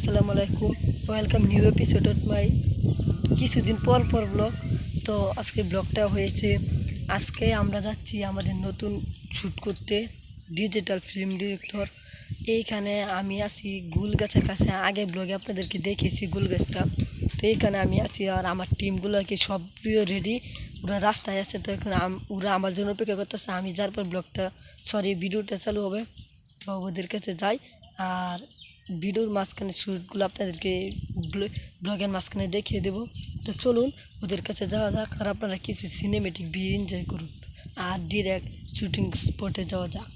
আসসালামু আলাইকুম, welcome new episode of my কিছুদিন পর ব্লগ। তো আজকে ব্লগটা হয়েছে, আজকে আমরা যাচ্ছি আমাদের নতুন শ্যুট করতে, ডিজিটাল ফিল্ম ডিরেক্টর। এইখানে আমি আছি গুল গাছের কাছে। আগে ব্লগে আপনাদেরকে দেখেছি গুল গাছটা। তো এইখানে আমি আছি আর আমার টিমগুলো কি সব প্রিয় রেডি, ওরা রাস্তায় আছে। তো এখন ওরা আমার জন্য অপেক্ষা করতেছে। আমি যার পর ভিডিওটা চালু হবে, তো ওদের কাছে যাই আর ভিডিওর মাঝখানে শ্যুটগুলো আপনাদেরকে ব্লগের মাঝখানে দেখিয়ে দেবো। তো চলুন ওদের কাছে যাওয়া যাক আর আপনারা কিছু সিনেমেটিক ভিউ এনজয় করুন আর ডিরেক্ট শুটিং স্পটে যাওয়া যাক।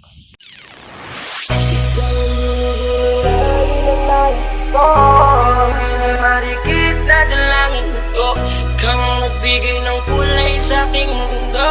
Marikit na dalangin ko kang magbigay ng kulay sa aking mundo.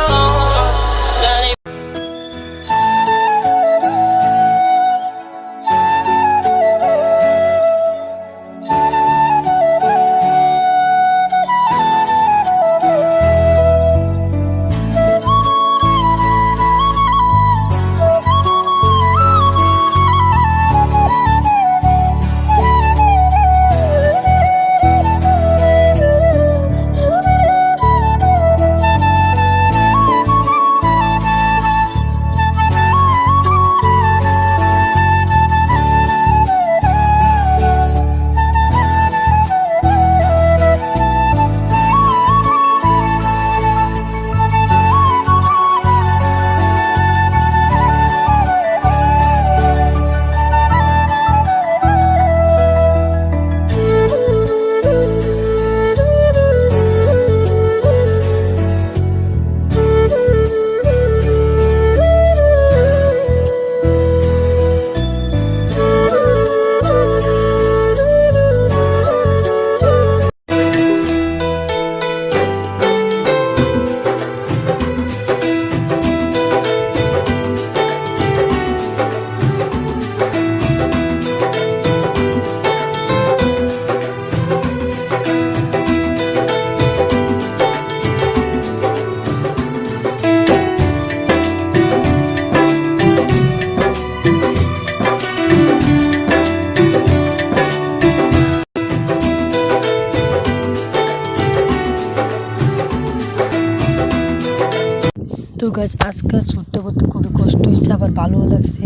তো গাছ আজকে শ্যুটটা করতে খুবই কষ্ট হচ্ছে, আবার ভালোও লাগছে।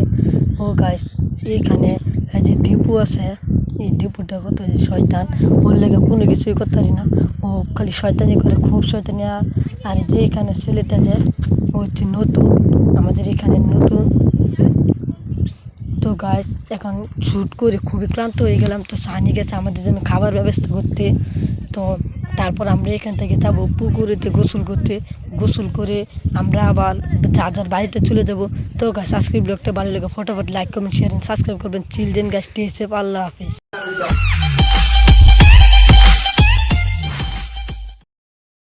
ও গাছ এইখানে যে দীপু আছে, এই দীপুটা কত যে শয়তান, ওর লেগে কোনো কিছুই করতে পারি না। ও খালি শয়তানি করে, খুব শয়তানি। আর যে এখানে ছেলেটা যে ও হচ্ছে নতুন, আমাদের এখানে নতুন। তো গাছ এখন শ্যুট করে খুবই ক্লান্ত হয়ে গেলাম। তো সানি গেছে আমাদের জন্য খাবার ব্যবস্থা করতে। তো তারপর আমরা এখান থেকে যাব পুকুরেতে গোসল করতে। গোসল করে আমরা আবার যার বাড়িতে চলে যাব। তো গাছ আজকের ব্লগটা ভালো লাগে, ফটাফট লাইক কমেন্ট শেয়ার সাবস্ক্রাইব করবেন। চিলড্রেন গাছ টিএসএফ, আল্লাহ হাফিজ।